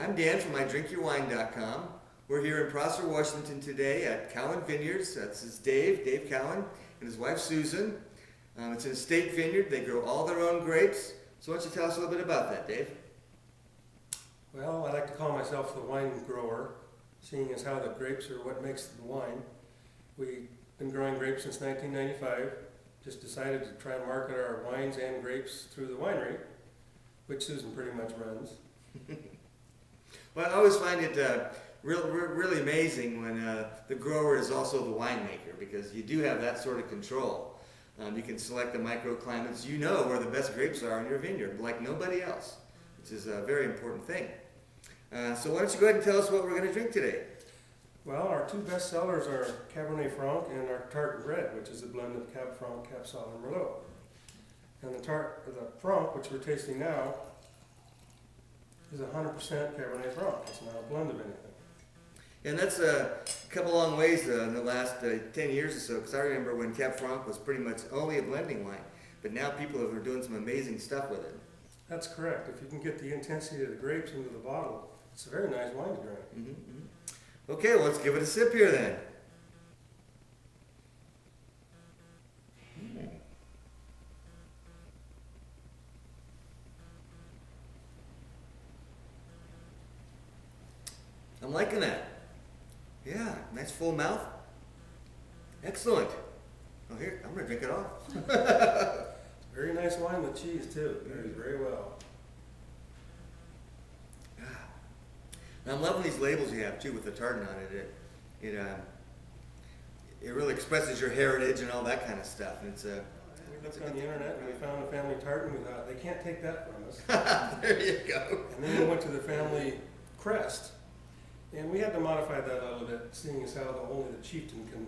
I'm Dan from MyDrinkYourWine.com. We're here in Prosser, Washington today at Cowan Vineyards. This is Dave Cowan, and his wife Susan. It's an estate vineyard. They grow all their own grapes. So why don't you tell us a little bit about that, Dave? Well, I like to call myself the wine grower, seeing as how the grapes are what makes the wine. We've been growing grapes since 1995. Just decided to try and market our wines and grapes through the winery, which Susan pretty much runs. Well, I always find it really amazing when the grower is also the winemaker, because you do have that sort of control. You can select the microclimates. You know where the best grapes are in your vineyard, like nobody else, which is a very important thing. So why don't you go ahead and tell us what we're going to drink today? Well, our two best sellers are Cabernet Franc and our Tart Red, which is a blend of Cab Franc, Cab Sauv, and Merlot. And the Franc, which we're tasting now, is 100% Cabernet Franc. It's not a blend of anything. And that's come a long ways in the last 10 years or so, because I remember when Cab Franc was pretty much only a blending wine, but now people are doing some amazing stuff with it. That's correct. If you can get the intensity of the grapes into the bottle, it's a very nice wine to drink. Okay, well, let's give it a sip here then. I'm liking that. Yeah, nice full mouth. Excellent. Oh, here, I'm going to drink it off. Very nice wine with cheese, too. Pairs very well. Now, I'm loving these labels you have, too, with the tartan on it. It really expresses your heritage and all that kind of stuff. And We looked on the internet and we found a family tartan. We thought, they can't take that from us. There you go. And then we went to the family crest. And we had to modify that a little bit, seeing as how only the chieftain can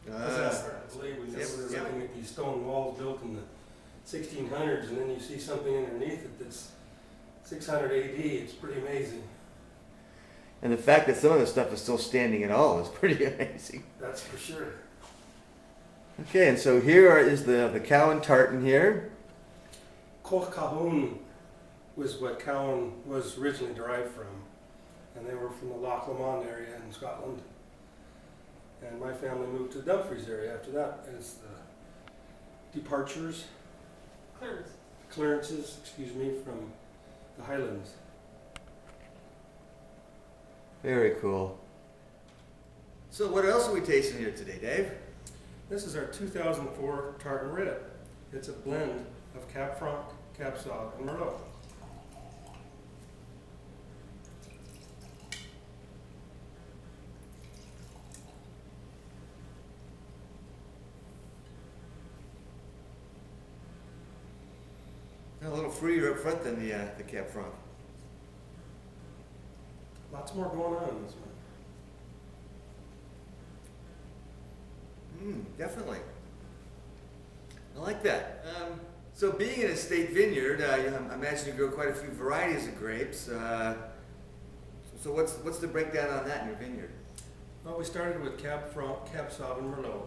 possess that. I believe we were looking at these stone walls built in the 1600s, and then you see something underneath it that's 600 AD. It's pretty amazing. And the fact that some of the stuff is still standing at all is pretty amazing. That's for sure. Okay, and so here is the Cowan tartan here. Coch Cahoon was what Cowan was originally derived from. And they were from the Loch Lomond area in Scotland. And my family moved to the Dumfries area after that as the clearances, from the Highlands. Very cool. So what else are we tasting here today, Dave? This is our 2004 Tartan Red. It's a blend of Cab Franc, Cab Sauv, and Merlot. A little fruitier up front than the Cab Franc. Lots more going on in this one. Definitely. I like that. So being an estate vineyard, I imagine you grow quite a few varieties of grapes. So what's the breakdown on that in your vineyard? Well, we started with Cab Franc, Cab Sauv, and Merlot.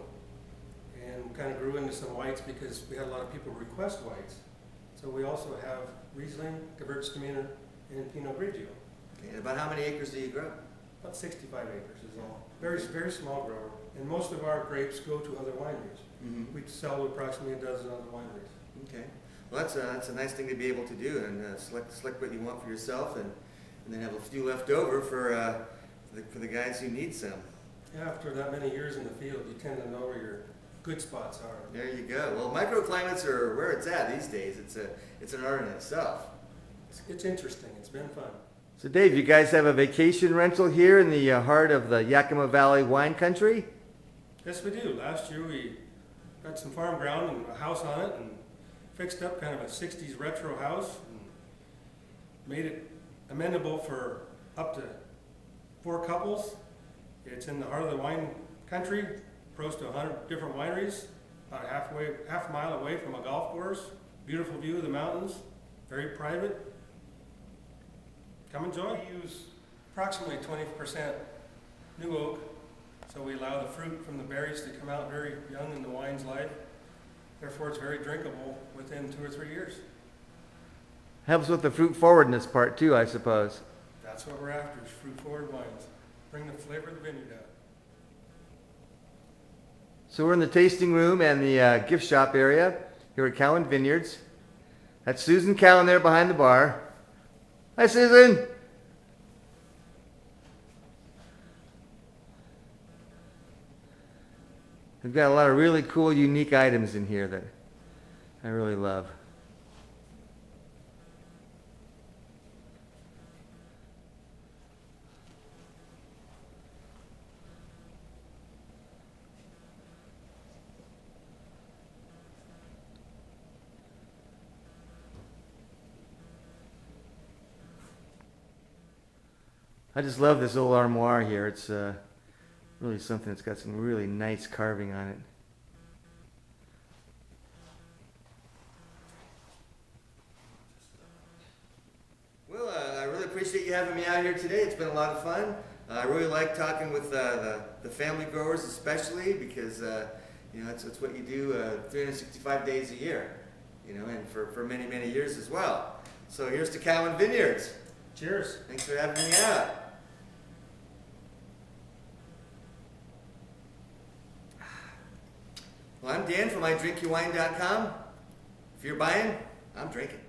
And kind of grew into some whites because we had a lot of people request whites. So we also have Riesling, Gewürztraminer, and Pinot Grigio. Okay, and about how many acres do you grow? About 65 acres is all. Very small grower. And most of our grapes go to other wineries. We sell to approximately a dozen other wineries. Okay. Well, that's a nice thing to be able to do, and select what you want for yourself, and then have a few left over for the guys who need some. After that many years in the field, you tend to know where your good spots are. There you go. Well, microclimates are where it's at these days. It's an art in itself. It's interesting. It's been fun. So Dave, you guys have a vacation rental here in the heart of the Yakima Valley wine country? Yes, we do. Last year we got some farm ground and a house on it and fixed up kind of a 60s retro house and made it amenable for up to 4 couples. It's in the heart of the wine country, close to 100 different wineries, about half a mile away from a golf course. Beautiful view of the mountains, very private. Come enjoy. We use approximately 20% new oak, so we allow the fruit from the berries to come out very young in the wine's life. Therefore, it's very drinkable within 2 or 3 years. Helps with the fruit forwardness part too, I suppose. That's what we're after, is fruit-forward wines. Bring the flavor of the vineyard out. So we're in the tasting room and the gift shop area here at Cowan Vineyards. That's Susan Cowan there behind the bar. Hi, Susan. We've got a lot of really cool, unique items in here that I really love. I just love this old armoire here. It's really something that's got some really nice carving on it. Well, I really appreciate you having me out here today. It's been a lot of fun. I really like talking with the family growers especially because you know, it's what you do 365 days a year, you know, and for many, many years as well. So here's to Cowan Vineyards. Cheers. Thanks for having me out. Well, I'm Dan from idrinkyourwine.com. If you're buying, I'm drinking.